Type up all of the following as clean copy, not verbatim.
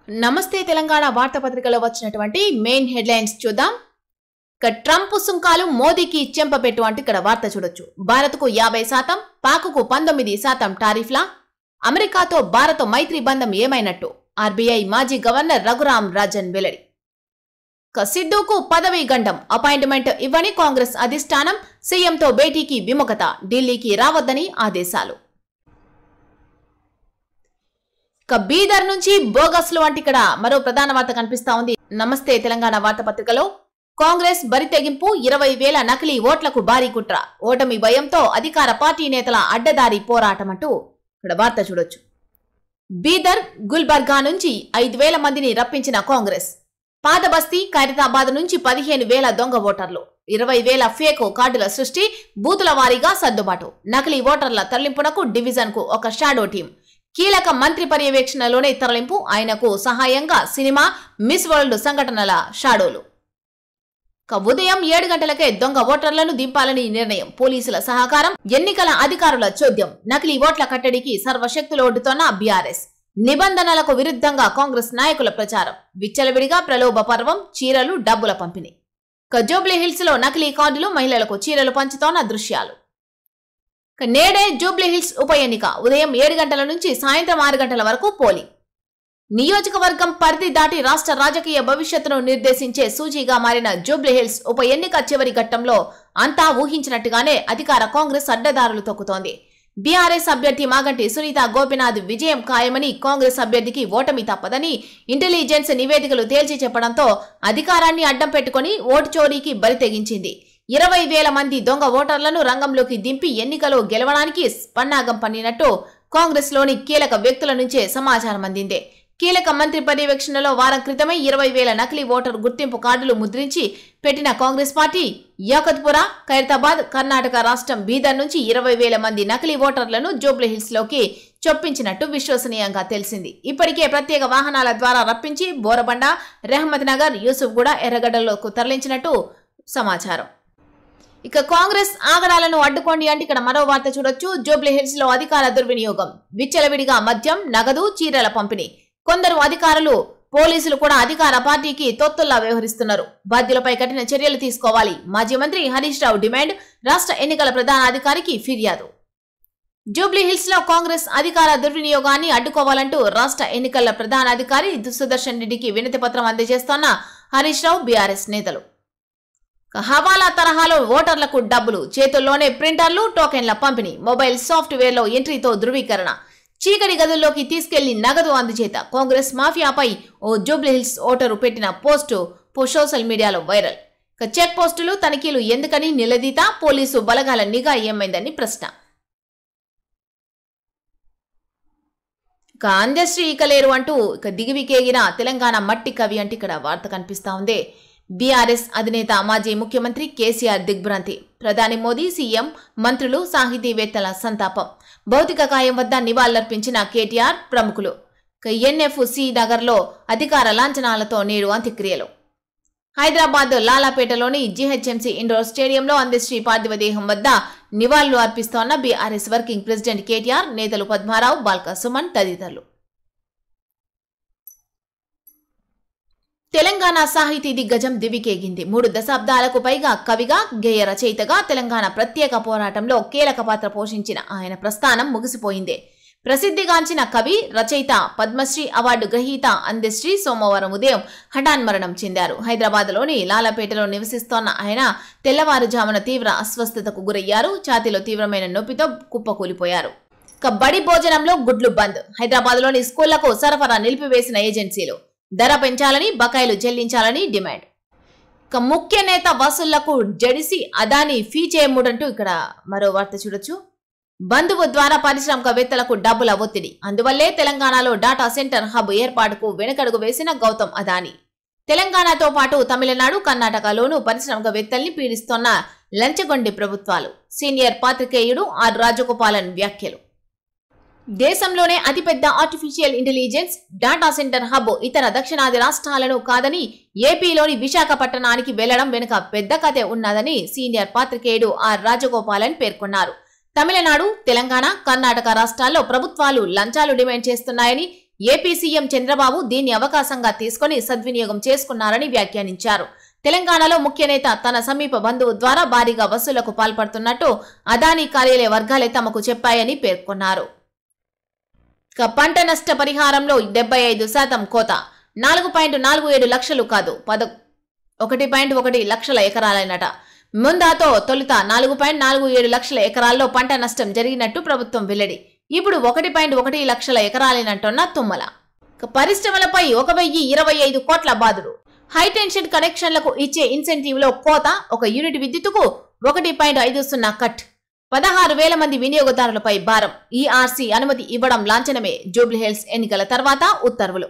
నమస్తే తెలంగాణ వార్తాపత్రికలో వచ్చినటువంటి main headlines చూద్దాం. ట్రంప్ సుంకాలు మోదీకి చెంపపెట్టు అంటే ఇక్కడ వార్త చూడొచ్చు. భారత్కు 50%, పాక్కు 19% టారిఫ్లా? అమెరికాతో భారత్ మైత్రి బంధం ఏమైనట్టు? ఆర్బీఐ మాజీ గవర్నర్ రఘురామ్ రాజన్ వెల్లడి. సిద్ధుకు పదవీ గండం, అపాయింట్మెంట్ ఇవ్వని కాంగ్రెస్ అధిష్టానం, సీఎంతో భేటీకి విముఖత, ఢిల్లీకి రావద్దని ఆదేశాలు. బీదర్ నుంచి బోగస్లు అంటే ఇక్కడ మరో ప్రధాన వార్త కనిపిస్తా ఉంది. నమస్తే తెలంగాణ వార్తాపత్రికలో కాంగ్రెస్ బరితెగింపు, 20,000 నకిలీ ఓట్లకు భారీ కుట్ర, ఓటమి భయంతో అధికార పార్టీ నేతల అడ్డదారి పోరాటం అంటూ ఇక్కడ వార్త చూడొచ్చు. బీదర్, గుల్బర్గా నుంచి 5,000 మందిని రప్పించిన కాంగ్రెస్. పాదబస్తీ, ఖైరతాబాద్ నుంచి 15,000 దొంగ ఓటర్లు, 20,000 ఫేక్ కార్డుల సృష్టి, బూతుల వారీగా సర్దుబాటు, నకిలీ ఓటర్ల తరలింపునకు డివిజన్ కు ఒక షాడో టీం, కీలక మంత్రి పర్యవేక్షణలోనే తరలింపు, ఆయనకు సహాయంగా సినిమా, మిస్ వరల్డ్ సంఘటనల షాడోలు. ఉదయం 7 గంటలకే దొంగ ఓటర్లను దింపాలని నిర్ణయం, పోలీసుల సహకారం, ఎన్నికల అధికారుల చోద్యం, నకిలీ ఓట్ల కట్టడికి సర్వశక్తులు ఒడ్డుతోన్న బీఆర్ఎస్, నిబంధనలకు విరుద్ధంగా కాంగ్రెస్ నాయకుల ప్రచారం, విచ్చలవిడిగా ప్రలోభ పర్వం, చీరలు, డబ్బుల పంపిణీ. జూబ్లీ హిల్స్ లో నకిలీ కార్డులు, మహిళలకు చీరలు పంచుతోన్న దృశ్యాలు. నేడే జూబ్లీ హిల్స్ ఉప ఎన్నిక, ఉదయం 7 గంటల నుంచి సాయంత్రం 6 గంటల వరకు పోలింగ్. నియోజకవర్గం పరిధి దాటి రాష్ట్ర రాజకీయ భవిష్యత్తును నిర్దేశించే సూచీగా మారిన జూబ్లీ హిల్స్ ఉప ఎన్నిక చివరి ఘట్టంలో అంతా ఊహించినట్టుగానే అధికార కాంగ్రెస్ అడ్డదారులు తొక్కుతోంది. బీఆర్ఎస్ అభ్యర్థి మాగంటి సునీత గోపినాథ్ విజయం ఖాయమని, కాంగ్రెస్ అభ్యర్థికి ఓటమి తప్పదని ఇంటెలిజెన్స్ నివేదికలు తేల్చి చెప్పడంతో అధికారాన్ని అడ్డం పెట్టుకుని ఓటు చోరీకి బరితెగించింది. 20,000 మంది దొంగ ఓటర్లను రంగంలోకి దింపి ఎన్నికలో గెలవడానికి పన్నాగం పన్నినట్టు కాంగ్రెస్ లోని కీలక వ్యక్తుల నుంచే సమాచారం అందింది. కీలక మంత్రి పర్యవేక్షణలో వారం క్రితమే 20,000 నకిలీ ఓటరు గుర్తింపు కార్డులు ముద్రించి పెట్టిన కాంగ్రెస్ పార్టీ యాకత్పుర, ఖైరతాబాద్, కర్ణాటక రాష్ట్రం బీదర్ నుంచి 20,000 మంది నకిలీ ఓటర్లను జూబ్లీ హిల్స్ లోకి చొప్పించినట్టు విశ్వసనీయంగా తెలిసింది. ఇప్పటికే ప్రత్యేక వాహనాల ద్వారా రప్పించి బోరబండ, రెహమత్ నగర్, యూసుఫ్గూడ, ఎర్రగడ్డలకు తరలించినట్టు సమాచారం. కాంగ్రెస్ ఆగడాలను అడ్డుకోండి అంటే ఇక్కడ మరో వార్త చూడొచ్చు. జూబ్లీ హిల్స్ లో అధికార దుర్వినియోగం, విచ్చలవిడిగా మద్యం, నగదు, చీరల పంపిణీ. కొందరు అధికారులు, పోలీసులు కూడా అధికార పార్టీకి తొత్తుల్లా వ్యవహరిస్తున్నారు. బాధ్యులపై కఠిన చర్యలు తీసుకోవాలి. మాజీ మంత్రి హరీష్ రావు డిమాండ్, రాష్ట్ర ఎన్నికల ప్రధాన అధికారికి ఫిర్యాదు. జూబ్లీ హిల్స్ లో కాంగ్రెస్ అధికార దుర్వినియోగాన్ని అడ్డుకోవాలంటూ రాష్ట్ర ఎన్నికల ప్రధాన అధికారి సుదర్శన్ రెడ్డికి వినతి పత్రం అందజేస్తోన్న హరీష్ రావు, బీఆర్ఎస్ నేతలు. హవాలా తరహాలో ఓటర్లకు డబ్బులు, చేతుల్లోనే ప్రింటర్లు, టోకెన్ల పంపిణీ, మొబైల్ సాఫ్ట్వేర్ లో ఎంట్రీతో ధృవీకరణ, చీకటి గదుల్లోకి తీసుకెళ్లి నగదు అందజేత. కాంగ్రెస్ మాఫియాపై ఓ జూబ్లీ హిల్స్ ఓటరు పెట్టిన పోస్టు సోషల్ మీడియాలో వైరల్. చెక్ పోస్టులు, తనిఖీలు ఎందుకని నిలదీత, పోలీసు బలగాల నిఘా ఏమైందని ప్రశ్న. అందశ్రీ ఇక లేరు అంటూ దిగివికేగిన తెలంగాణ మట్టి కవి అంటే ఇక్కడ వార్త కనిపిస్తా ఉంది. బీఆర్ఎస్ అధినేత మాజీ ముఖ్యమంత్రి కేసీఆర్ దిగ్భ్రాంతి, ప్రధాని మోదీ, సీఎం, మంత్రులు, సాహితీవేత్తల సంతాపం, భౌతిక కాయం వద్ద నివాళులర్పించిన కేటీఆర్, ప్రముఖులు. ఎన్ఎఫ్సి నగర్లో అధికార లాంఛనాలతో నేడు అంత్యక్రియలు. హైదరాబాద్ లాలాపేటలోని జీహెచ్ఎంసీ ఇండోర్ స్టేడియంలో అందశ్రీ పార్థివ దేహం వద్ద నివాళులు అర్పిస్తోన్న బీఆర్ఎస్ వర్కింగ్ ప్రెసిడెంట్ కేటీఆర్, నేతలు పద్మారావు, బాల్క సుమన్ తదితరులు. తెలంగాణ సాహితీ దిగ్గజం దివికేగింది. 3 దశాబ్దాలకు పైగా కవిగా, గేయ రచయితగా తెలంగాణ ప్రత్యేక పోరాటంలో కీలక పాత్ర పోషించిన ఆయన ప్రస్థానం ముగిసిపోయింది. ప్రసిద్ధిగాంచిన కవి, రచయిత, పద్మశ్రీ అవార్డు గ్రహీత అందశ్రీ సోమవారం ఉదయం హఠాన్మరణం చెందారు. హైదరాబాద్లోని లాలాపేటలో నివసిస్తోన్న ఆయన తెల్లవారుజామున తీవ్ర అస్వస్థతకు గురయ్యారు. ఛాతీలో తీవ్రమైన నొప్పితో కుప్పకూలిపోయారు. బడి భోజనంలో గుడ్లు బంద్, హైదరాబాద్లోని స్కూళ్లకు సరఫరా నిలిపివేసిన ఏజెన్సీలు, ధర పెంచాలని, బకాయిలు చెల్లించాలని డిమాండ్. ముఖ్య నేత వసూళ్లకు జడిసి అదాని ఫీ చేయముడంటూ ఇక్కడ మరో వార్త చూడొచ్చు. బంధువు ద్వారా పారిశ్రామికవేత్తలకు డబ్బుల ఒత్తిడి, అందువల్లే తెలంగాణలో డాటా సెంటర్ హబ్ ఏర్పాటుకు వెనకడుగు వేసిన గౌతమ్ అదాని. తెలంగాణతో పాటు తమిళనాడు, కర్ణాటకలోనూ పారిశ్రామికవేత్తల్ని పీడిస్తోన్న లంచగొండి ప్రభుత్వాలు. సీనియర్ పాత్రికేయుడు ఆర్ రాజగోపాలన్ వ్యాఖ్యలు. దేశంలోనే అతిపెద్ద artificial intelligence data centre hub ఇతర దక్షిణాది రాష్ట్రాలను కాదని ఏపీలోని విశాఖపట్టణానికి వెళ్లడం వెనుక పెద్ద కథే ఉన్నదని సీనియర్ పాత్రికేయుడు ఆర్ రాజగోపాలన్ పేర్కొన్నారు. తమిళనాడు, తెలంగాణ, కర్ణాటక రాష్ట్రాల్లో ప్రభుత్వాలు లంచాలు డిమాండ్ చేస్తున్నాయని, ఏపీ సీఎం చంద్రబాబు దీన్ని అవకాశంగా తీసుకుని సద్వినియోగం చేసుకున్నారని వ్యాఖ్యానించారు. తెలంగాణలో ముఖ్య నేత తన సమీప బంధువు ద్వారా భారీగా వసూళ్లకు పాల్పడుతున్నట్టు అదానీ కార్యాలయ వర్గాలే తమకు చెప్పాయని పేర్కొన్నారు. పంట నష్ట పరిహారంలో 75% కోత 4.47 లక్షలు కాదు 1.1 లక్షల ఎకరాలైనట. ముందాతో తొలుత 4.47 లక్షల ఎకరాల్లో పంట నష్టం జరిగినట్టు ప్రభుత్వం వెల్లడి. ఇప్పుడు 1.1 లక్షల ఎకరాలేనంటున్న తుమ్మల. పరిశ్రమలపై 1025 కోట్ల బాదుడు. హైటెన్షన్ కనెక్షన్లకు ఇచ్చే ఇన్సెంటివ్ లో కోత, ఒక యూనిట్ విద్యుత్తుకు 1.50 కట్. 16,000 మంది వినియోగదారులపై భారం. ఈఆర్సీ అనుమతి ఇవ్వడం లాంఛనమే. జూబ్లీహిల్స్ ఎన్నికల తర్వాత ఉత్తర్వులు.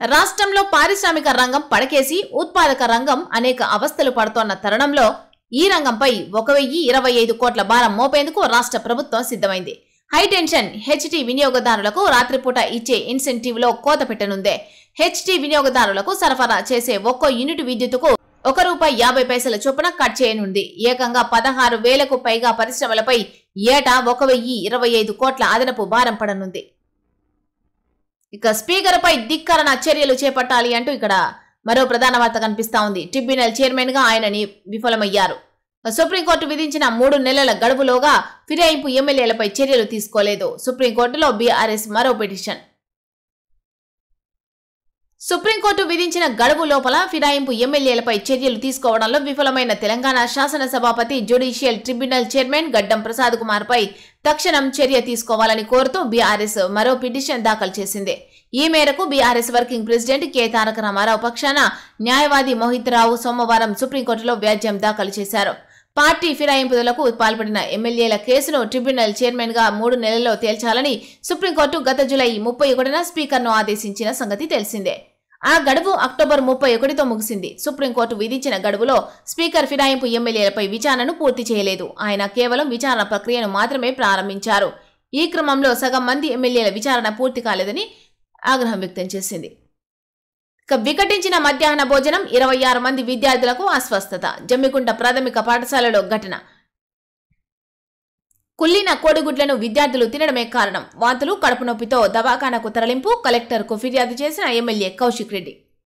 రాష్ట్రంలో పారిశ్రామిక రంగం పడకేసి ఉత్పాదక రంగం అనేక అవస్థలు పడుతోన్న తరుణంలో ఈ రంగంపై 1,025 కోట్ల భారం మోపేందుకు రాష్ట్ర ప్రభుత్వం సిద్ధమైంది. హైటెన్షన్ హెచ్టీ వినియోగదారులకు రాత్రిపూట ఇచ్చే ఇన్సెంటివ్ లో కోత పెట్టనుందే. హెచ్టీ వినియోగదారులకు సరఫరా చేసే ఒక్కో యూనిట్ విద్యుత్తుకు ₹1.50 చొప్పున కట్ చేయనుంది. ఏకంగా 16,000కు పైగా పరిశ్రమలపై ఏటా 1,025 కోట్ల అదనపు భారం పడనుంది. ఇక స్పీకర్ పై ధిక్కరణ చర్యలు చేపట్టాలి అంటూ ఇక్కడ మరో ప్రధాన వార్త కనిపిస్తా ఉంది. ట్రిబ్యునల్ చైర్మన్ గా ఆయన విఫలమయ్యారు. సుప్రీంకోర్టు విధించిన 3 నెలల గడువులోగా ఫిరాయింపు ఎమ్మెల్యేలపై చర్యలు తీసుకోలేదు. సుప్రీంకోర్టులో బీఆర్ఎస్ మరో పిటిషన్. సుప్రీంకోర్టు విధించిన గడువు లోపల ఫిరాయింపు ఎమ్మెల్యేలపై చర్యలు తీసుకోవడంలో విఫలమైన తెలంగాణ శాసనసభాపతి జ్యుడిషియల్ ట్రిబ్యునల్ చైర్మన్ గడ్డం ప్రసాద్ కుమార్ పై తక్షణం చర్య తీసుకోవాలని కోరుతూ బీఆర్ఎస్ మరో పిటిషన్ దాఖలు చేసింది. ఈ మేరకు బీఆర్ఎస్ వర్కింగ్ ప్రెసిడెంట్ కె తారక రామారావు పక్షాన న్యాయవాది మోహిత్ రావు సోమవారం సుప్రీంకోర్టులో వ్యాజ్యం దాఖలు చేశారు. పార్టీ ఫిరాయింపులకు పాల్పడిన ఎమ్మెల్యేల కేసును ట్రిబ్యునల్ చైర్మన్ గా 3 నెలల్లో తేల్చాలని సుప్రీంకోర్టు గత జూలై 31న స్పీకర్ను ఆదేశించిన సంగతి తెలిసిందే. ఆ గడువు అక్టోబర్ 31తో ముగిసింది. సుప్రీంకోర్టు విధించిన గడువులో స్పీకర్ ఫిరాయింపు ఎమ్మెల్యేలపై విచారణను పూర్తి చేయలేదు. ఆయన కేవలం విచారణ ప్రక్రియను మాత్రమే ప్రారంభించారు. ఈ క్రమంలో సగం మంది ఎమ్మెల్యేల విచారణ పూర్తి కాలేదని ఆగ్రహం వ్యక్తం చేసింది. వికటించిన మధ్యాహ్న భోజనం, 26 మంది విద్యార్థులకు అస్వస్థత. జమ్మికుంట ప్రాథమిక పాఠశాలలో ఘటన. కుళ్ళిన కోడిగుడ్లను విద్యార్థులు తినడమే కారణం. వాంతులు, కడుపు నొప్పితో దవాఖానకు తరలింపు. కలెక్టర్కు ఫిర్యాదు చేసిన ఎమ్మెల్యే కౌశిక్ రెడ్డి.